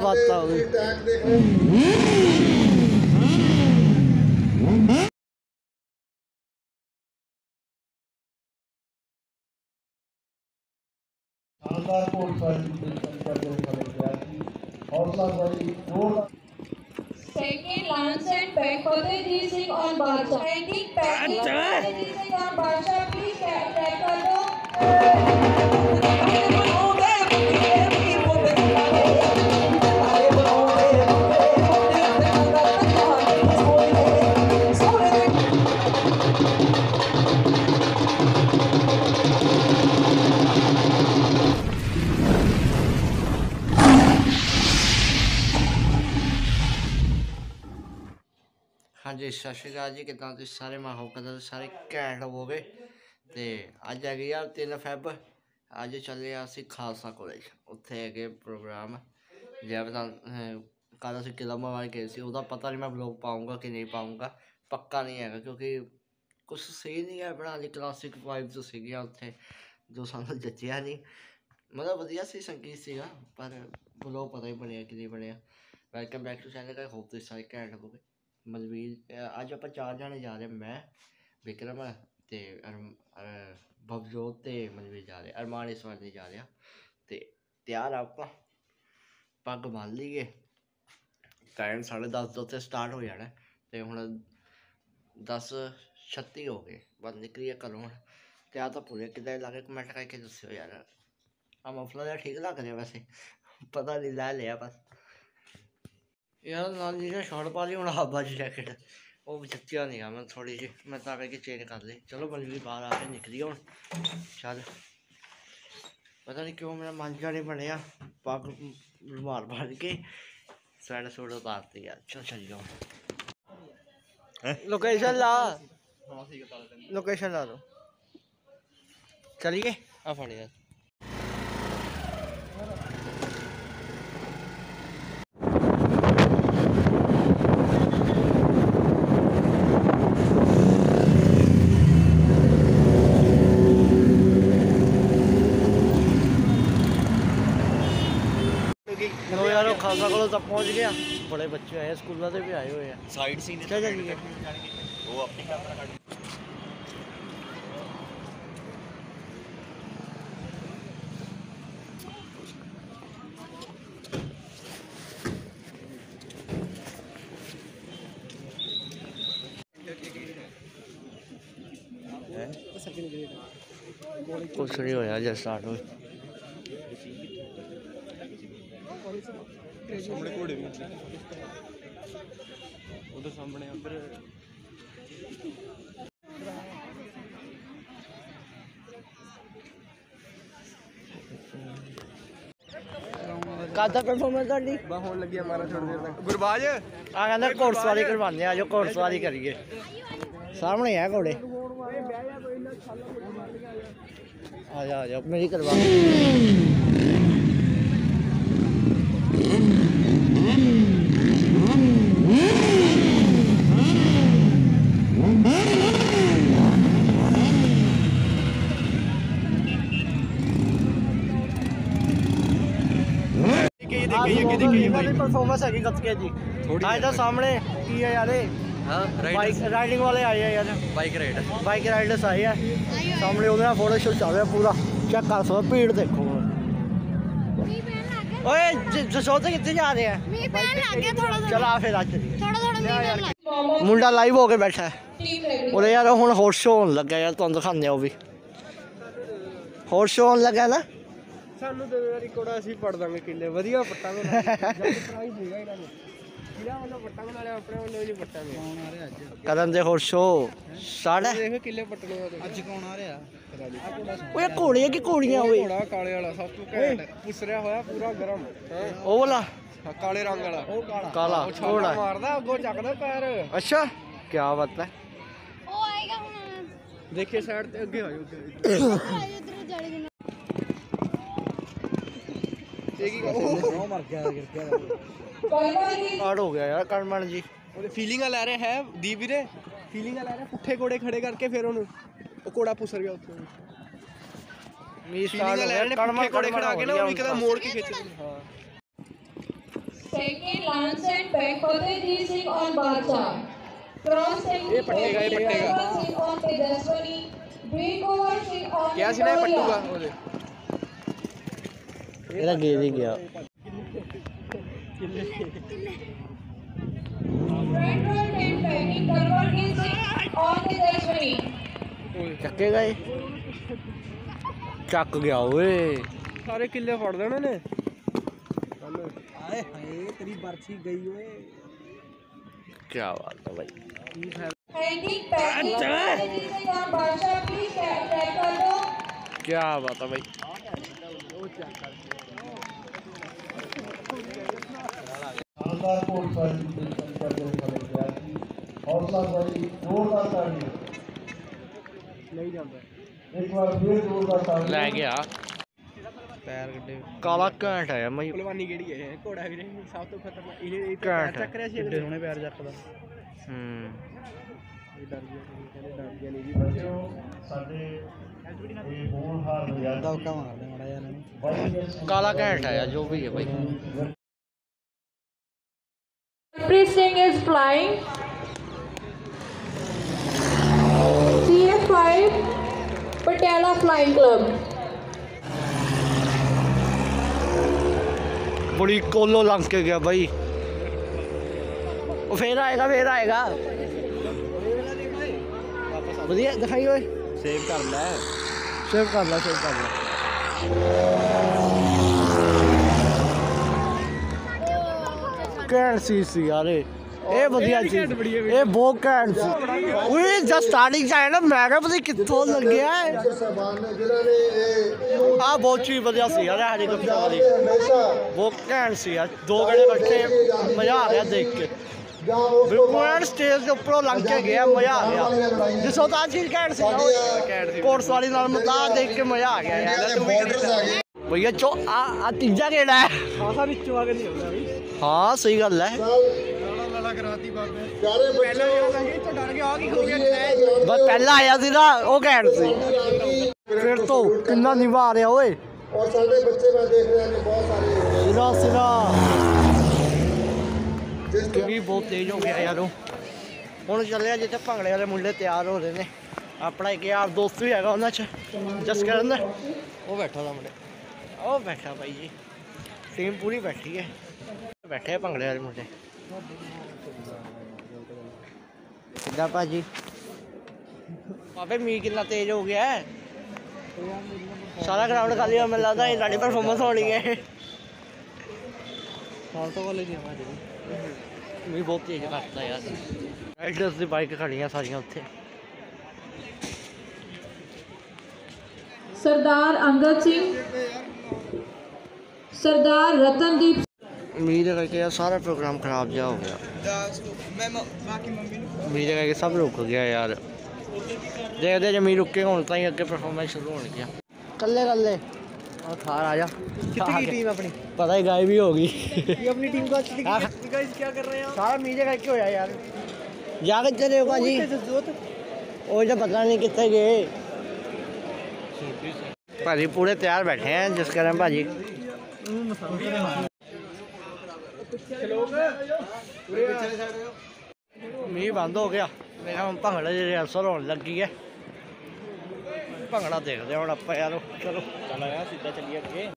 बात है। Second, Lance and Peck Fatehji Singh on Badshah. Ranking Packing Fatehji Singh on Badshah. Please track karlo. हाँ जी सत श्री अकाल जी, कितना तुम सारे मैं होप करता सारे घैंट होवोगे। तो अज है यार 3 फैब, अज चले असी खालसा कॉलेज, उत्थे है प्रोग्राम जै बता कल असी किला मोबाइल गए सी, उसका पता नहीं मैं ब्लॉग पाऊँगा कि नहीं पाऊँगा, पक्का नहीं है क्योंकि कुछ सही नहीं है बना ली क्लासिक वाइब्स सीगियां उत्थे जो सानू जचिया नहीं, मतलब वधिया सी संगीत सीगा पर ब्लॉग पता ही बनया कि नहीं बनया। वेलकम बैक टू चैनल का, होप तुम सारे घैंट होवोगे। मलवीर अज आप 4 जने जा रहे, मैं विक्रम ते भवजोत ते मलवीर जा रहे, अरमान इस बार नहीं जा रहा। तो तैयार आप पग बन लीए, टाइम 10:30 तो स्टार्ट हो जाना, तो हूँ 10:36 हो गए, बस निकलिए घरों हूँ। तैयार तो पूरे कि लागे कमेंट करके दस्यो यार। मफलर ठीक लग रहा वैसे, पता नहीं लै लिया बस यार नाल जी ने शॉर्ट पा ली हूँ हाबा जी जैकेट, वो जच्चिया नहीं मैं थोड़ी जी, मैं तो करके चेंज कर ली। चलो बल्ली बाहर आके निकली हूँ, चल पता नहीं क्यों मेरा मन जा नहीं बनया, पग रुमाल बन के स्वैट सूट उतारती यार। चल चलिए लोकेशन ला, लोकेशन ला दो, चलिए आ फड़ यार। यार खालसा कॉलेज तक पहुंच गया, बड़े बच्चे आए स्कूलों से भी आए हुए हैं। साइड सीन क्या चलिए वो अपनी कुछ नहीं होया जब स्टार्ट हो सामने घोड़े भी उधर सामने उधर कादा परफॉर्मेंस ਤੁਹਾਡੀ ਬਾ ਹੋਣ ਲੱਗੀ ਹਮਾਰਾ ਥੋੜੀ ਦੇਰ ਤੱਕ ਗੁਰਬਾਜ ਆ ਕਹਿੰਦਾ ਘੋੜਸਵਾਰੀ ਕਰਵਾਉਂਦੇ ਆ, ਜੋ ਘੋੜਸਵਾਰੀ ਕਰੀਏ ਸਾਹਮਣੇ ਆ ਘੋੜੇ। आ जा मेरी करवा परफॉर्मेंस है गतके जी आज तो सामने की है यार, राइडिंग वाले आए हैं यार, बाइक राइडर्स आए हैं सामने, उधर फोटो शूट चल रहा पूरा, चेक कर सकते भीड़ देखो। ओए जसोते कितने जा रहे हैं, चला फिर आज मुंडा लाइव हो के बैठा है और यार हुण हॉर्स शो होने लगा यार, तुहानू दिखाने वो भी हॉर्स शो होने लगा ना। सानू दे यार कोड़ा ਅਸੀਂ ਪੜ ਦਾਂਗੇ ਕਿੱਲੇ ਵਧੀਆ ਪੱਟਾਂਗੇ ਜਦ ਪ੍ਰਾਈਜ਼ ਦੇਗਾ ਇਹਨਾਂ ਨੂੰ ਕਿਹੜਾ ਵੱਲੋਂ ਪੱਟਾਂਗੇ ਨਾਲੇ ਆਪਣੇ ਵੱਲੋਂ ਨਹੀਂ ਪੱਟਾਂਗੇ। ਕੌਣ ਆ ਰਿਹਾ ਅੱਜ ਕਰਨ ਦੇ ਹੋਰ ਸ਼ੋ ਸਾਡਾ ਦੇਖ ਕਿੱਲੇ ਪੱਟਣੇ ਅੱਜ ਕੌਣ ਆ ਰਿਹਾ ਓਏ ਘੋੜੀਆਂ ਕੀ ਘੋੜੀਆਂ ਓਏ ਘੋੜਾ ਕਾਲੇ ਵਾਲਾ ਸਭ ਤੋਂ ਘੈਂਟ ਪੁਸਰਿਆ ਹੋਇਆ ਪੂਰਾ ਗਰਮ ਉਹ ਵਾਲਾ ਕਾਲੇ ਰੰਗ ਵਾਲਾ ਉਹ ਕਾਲਾ ਘੋੜਾ ਮਾਰਦਾ ਅੱਗੋਂ ਚੱਕਦਾ ਪੈਰ। ਅੱਛਾ ਕੀ ਬਾਤ ਹੈ, ਉਹ ਆਏਗਾ ਹੁਣ ਦੇਖੇ ਸਾਈਡ ਤੇ ਅੱਗੇ ਆਇਓ ਉਧਰ मर गया हो गया यार कर्मन जी फीलिंग लै रहे है दी वीरे, फीलिंग लै रहे पुट्ठे घोड़े खड़े करके फिर उन्होंने घोड़ा पुसर गया उत्थे फीलिंग लै रहे पुट्ठे घोड़े खड़ा के ना एकदम मोड़ के खिंच। हां Taking lance and back Fatehjeet Singh on Badshah. Cross taking Karlo Singh on Tejaswani. Breakover Singh on Victoria. ਇਹਦਾ ਗੇਜ ਹੀ ਗਿਆ Front row 10 taking Karlo Singh on Tejaswani. ਚੱਕੇਗਾ ਇਹ ਚੱਕ ਗਿਆ ਓਏ ਸਾਰੇ ਕਿੱਲੇ ਫੜ ਦੇਣੇ ਨੇ ਆਏ ਹਾਏ ਤੇਰੀ ਬਰਛੀ ਗਈ ਓਏ ਕੀ ਬਾਤ ਹੈ ਭਾਈ Hanging packing Fatehjeet Singh on Badshah. Please track कर दो. ਕੀ ਬਾਤ ਹੈ ਭਾਈ शानदार कोर्ट पार्टिसिपेशन करते हुए हमें विद्यार्थी हौसला बड़ी जोरदार ताली ਨਹੀਂ ਜਾਂਦਾ एक बार फिर जोरदार ताली ਲੈ ਗਿਆ ਪੈਰ ਗੱਡੇ ਕਾਲਾ ਘੈਂਟ ਆਇਆ ਮੈਂ ਪਹਿਲਵਾਨੀ ਕਿਹੜੀ ਹੈ ਘੋੜਾ ਵੀਰੇ ਸਭ ਤੋਂ ਖਤਰਨਾਕ ਇਹ ਘੈਂਟ ਚੱਕ ਰਿਹਾ ਸੀ ਕਿੱਡੇ ਸੋਹਣੇ ਪੈਰ ਚੱਕਦਾ ਇਹ ਡਰ ਗਿਆ ਕਹਿੰਦੇ ਡਰ ਗਿਆ ਨਹੀਂ ਜੀ बच्चों साडे ये होनहार विद्यार्थी ਦੌਕਾ ਮਾਰਦੇ ਮਾੜਾ ਜਿਹਾ ਇਹਨਾਂ ਨੂੰ बड़ी ਕਾਲਾ ਘੈਂਟ ਆਇਆ ਜੋ ਵੀ ਹੈ ਭਾਈ Harpreet Singh is flying. CF5 Patiala Flying Club. ਬੜੀ ਕੋਲੋਂ ਲੰਘ ਕੇ ਗਿਆ ਭਾਈ ਉਹ ਫੇਰ ਆਏਗਾ ਵਧੀਆ ਦਿਖਾਈ ਓਏ ਸੇਵ ਕਰ ਲੈ ਸੇਵ ਕਰ ਲੈ ਘੈਂਟ ਸੀ ਯਾਰ ਇਹ ਵਧੀਆ ਸੀ ਇਹ ਬਹੁਤ ਘੈਂਟ ਸੀ ਓਏ ਜਦ ਸਟਾਰਟਿੰਗ ਚ ਆਇਆ ਨਾ ਮੈਂ ਕਿਹਾ ਪਤਾ ਕਿੱਥੋਂ ਲੱਗਿਆ साहबान ने जिन्होंने ਆ ਬਹੁਤ ਚੀਜ਼ ਵਧੀਆ ਸੀ ਯਾਰ ਹਰੀ ਗੁਪਤਾ ਵਾਲੀ हमेशा ਬਹੁਤ ਘੈਂਟ ਸੀ ਯਾਰ ਦੋ ਗੜੇ ਇਕੱਠੇ ਮਜ਼ਾ ਆ ਰਿਹਾ ਦੇਖ ਕੇ जहां उस ਬਿਲਕੁਲ ਸਟੇਜ ਦੇ ਉੱਪਰੋਂ ਲੰਘ ਕੇ ਗਿਆ ਮਜ਼ਾ ਆ ਗਿਆ ਜਿਸੋ ਤਾਂ ਚੀਜ਼ ਘੈਂਟ ਸੀ ਕੋਰਸ ਵਾਲੀ ਨਾਲ ਮਤਾ ਦੇਖ ਕੇ ਮਜ਼ਾ ਆ ਗਿਆ ਯਾਰ ਭਈਆ ਚੋ ਆ ਤੀਜਾ ਕਿਹੜਾ ਹੈ ਖਾਸਾ ਵਿੱਚੋਂ ਆ ਕੇ ਨਹੀਂ ਆਉਂਦਾ ਵੀ ਹਾਂ ਸਹੀ ਗੱਲ ਹੈ ਲਾਲਾ ਕਰਾਤੀ ਬਾਬੇ प्यारे ਪਹਿਲਾਂ बच्चों ਜਿਹੜਾ ਲੰਘੇ ਇੱਥੋਂ ਡਰ ਗਿਆ ਆ ਕੀ ਹੋ ਗਿਆ ਬਸ ਪਹਿਲਾਂ ਆਇਆ ਸੀ ਨਾ ਉਹ ਘੈਂਟ ਸੀ ਫਿਰ ਤੋਂ ਕਿੰਨਾ ਨਿਭਾ ਰਿਹਾ ਓਏ और सारे बच्चे मैं देख रहे हैं कि बहुत सारे ਸਿਰਾ जिस ਵੀ ਬਹੁਤ ਤੇਜ਼ ਹੋ ਗਿਆ ਯਾਰ ਉਹ ਹੁਣ ਚੱਲਿਆ ਜਿੱਥੇ ਭੰਗੜੇ ਵਾਲੇ ਮੁੰਡੇ ਤਿਆਰ ਹੋ ਰਹੇ ਨੇ ਆਪਣਾ ਇੱਕ ਯਾਰ ਦੋਸਤ ਵੀ ਹੈਗਾ ਉਹਨਾਂ 'ਚ ਜਸਕਰਨ ਉਹ ਬੈਠਾ ਦਾ ਮੁੰਡੇ ਉਹ ਬੈਠਾ ਭਾਈ ਜੀ ਟੀਮ ਪੂਰੀ ਬੈਠੀ ਹੈ ਬੈਠੇ ਆ ਭੰਗੜੇ ਵਾਲੇ ਮੁੰਡੇ ਕਿੱਦਾਂ ਭਾਜੀ ਬਾਬੇ ਮੀਂਹ ਕਿੰਨਾ ਤੇਜ਼ ਹੋ ਗਿਆ ਹੈ ਸਾਰਾ ਗਰਾਊਂਡ ਖਾਲੀ ਹੋ ਮੈਨੂੰ ਲੱਗਦਾ ਇਹ ਸਾਡੀ ਪਰਫਾਰਮੈਂਸ ਹੋਣੀ ਹੈ ਫਾਲਤੂ ਵਾਲੇ ਨਹੀਂ ਆਵਾ ਜੀ ਮੀਂਹ ਬਹੁਤ ਤੇਜ਼ ਕਰਤਾ ਯਾਰ ਰਾਈਡਰਸ ਦੀ ਬਾਈਕ ਖੜੀਆਂ ਸਾਰੀਆਂ ਉੱਥੇ सरदार अंगद सिंह, सरदार रतनदीप, ਮੀਂਹ ਦੇ ਕਰਕੇ ਯਾਰ ਸਾਰਾ ਪ੍ਰੋਗਰਾਮ ਖਰਾਬ ਜਿਹਾ ਹੋ ਗਿਆ ਮੀਂਹ ਦੇ ਕਰਕੇ ਸਭ ਰੁਕ ਗਿਆ ਯਾਰ ਦੇਖਦੇ ਜੇ ਮੀਂਹ ਰੁਕੇ ਹੁਣ ਤਾਂ ਹੀ ਅੱਗੇ ਪਰਫਾਰਮੈਂਸ ਸ਼ੁਰੂ ਹੋਣਗੀਆਂ ਕੱਲੇ ਆ ਖਾਰ ਆ ਜਾ ਕਿੱਥੇ ਗਈ ਟੀਮ ਆਪਣੀ ਪਤਾ ਹੀ ਗਾਇਬ ਹੀ ਹੋ ਗਈ ये अपनी टीम को अच्छी दिखी गाइस क्या कर रहे हैं ਸਾਰਾ ਮੀਂਹ ਦੇ ਕਰਕੇ ਹੋਇਆ ਯਾਰ ਜਾ ਕੇ ਚਲੇ ਭਾਜੀ ਉਹ ਤਾਂ ਪਤਾ ਨਹੀਂ ਕਿੱਥੇ ਗਏ ਭਾਜੀ ਪੂਰੇ ਤਿਆਰ ਬੈਠੇ ਆ ਜਿਸ ਕਾਰਨ ਭਾਜੀ ਮੀਂਹ ਬੰਦ ਹੋ ਗਿਆ ਮੇਰਾ ਹੁਣ ਭੰਗੜਾ ਦੀ ਰਿਹਰਸਲ ਹੋਣ ਲੱਗੀ ਹੈ ਭੰਗੜਾ ਦੇਖਦੇ ਹੁਣ ਆਪਾਂ ਯਾਰ ਚਲੋ ਚੱਲ ਆ ਸਿੱਧਾ ਚੱਲੀਏ ਅੱਗੇ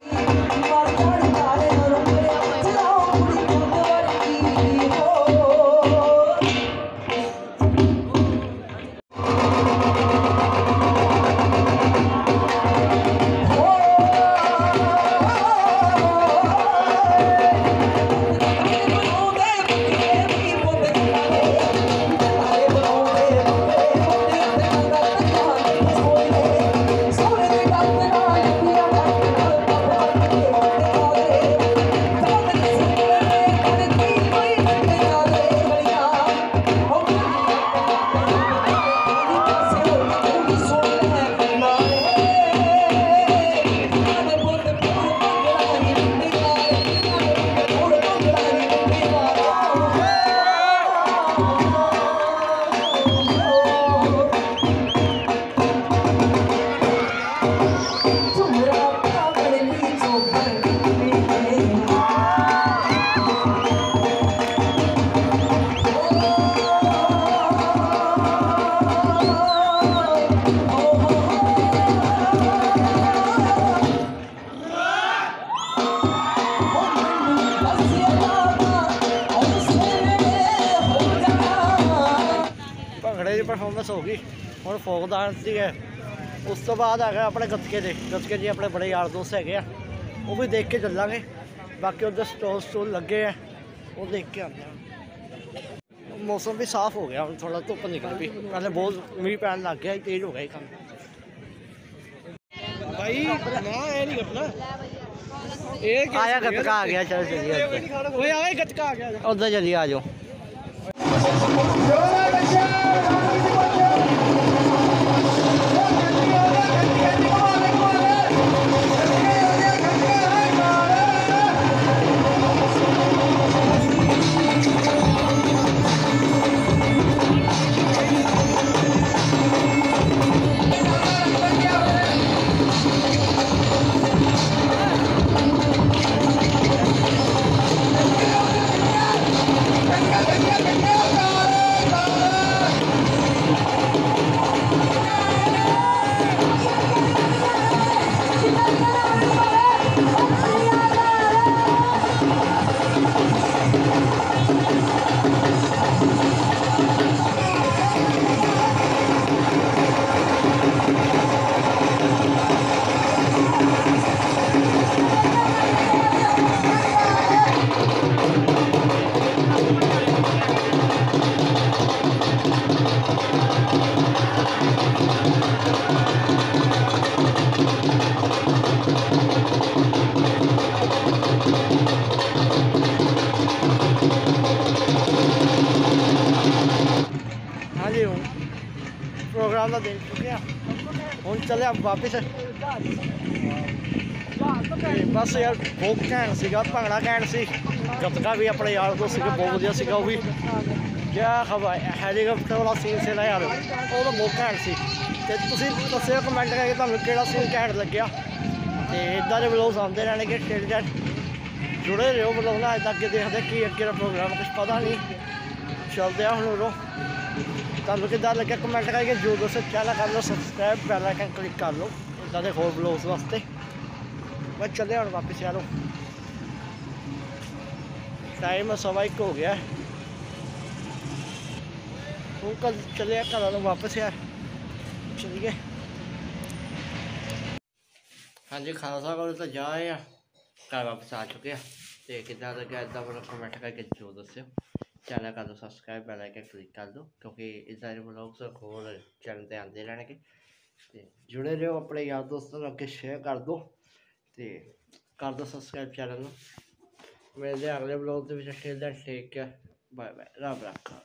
ਭੰਗੜੇ ਦੀ ਪਰਫੋਰਮੈਂਸ ਹੋ ਗਈ। ਹੁਣ ਫੋਕ ਡਾਂਸ ਦੀ ਹੈ। ਉਸ ਤੋਂ ਬਾਅਦ ਹੈਗਾ ਆਪਣੇ ਗੱਤਕੇ ਜੀ ਆਪਣੇ ਬੜੇ ਯਾਰ ਦੋਸਤ ਹੈਗੇ ਆ, ਉਹ ਵੀ ਦੇਖ ਕੇ ਚੱਲਾਂਗੇ। ਬਾਕੀ ਉੱਧਰ ਸਟੋਲ ਲੱਗੇ ਆ, ਉਹ ਦੇਖ ਕੇ ਆਉਂਦੇ ਆ। ਮੌਸਮ ਵੀ ਸਾਫ਼ ਹੋ ਗਿਆ, ਹੁਣ ਥੋੜਾ ਧੁੱਪ ਨਿਕਲ ਪਈ। ਪਹਿਲੇ ਬਹੁਤ ਮੀਂਹ ਪੈਣ ਲੱਗ ਗਿਆ, ਤੇਜ਼ ਹੋ ਗਿਆ ਕੰਮ। भाई ना ये नहीं करना एक आया गतका आ गया, चलो चलिए ओए आए गटका आ गया उधर चलिए, आ जाओ। हाँ जी, प्रोग्राम का देख चुके हैं, हम चले आप वापस। बस यार बहुत घैंट सीगा, भंगड़ा घैंट सी, गतका भी अपने यार दोस्त सीगे, बहुत वधिया सीगा। वो भी क्या खबर हैलीकॉप्टर वाला सीन से ना यार, वो तो बहुत घैंट सी। ते तुसीं दस्सिओ कमेंट करके तुहानूं केह्ड़ा सीन घैंट लग्गेआ। ते इदां दे व्लॉग्स आंदे रहणगे, जुड़े रहो व्लॉग नाल। अग्गे देखदे कि अग्गे दा प्रोग्राम कुछ पता नहीं, चलदे आ हुण। तुहानूं किद्दां लग्गेआ कमेंट करके जो दस्सो। चैनल कर लो सबसक्राइब, बैल आइकन क्लिक कर लो इदां दे होर व्लॉग्स वास्ते। बस चले हुण वापस यारो, टाइम 1:15 हो गया। हूँ कल चले घर वापस यार, चलिए। हाँ जी, खालसा कॉलेज तो जा आए, घर वापस आ चुके हैं। तो कितना लगे इदा मतलब कमेंट करके जो दस्यो। चैनल कर दो सबसक्राइब, बैल आइकन क्लिक कर दो, क्योंकि इदा दे व्लॉग्स होर चैनल पर आते रहने। जुड़े रहो, अपने यार दोस्तों अगे शेयर कर दो, तो कर दो सबसक्राइब चैनल। मिलते अगले व्लॉग के टेक केयर, बाय बाय, रब रखा।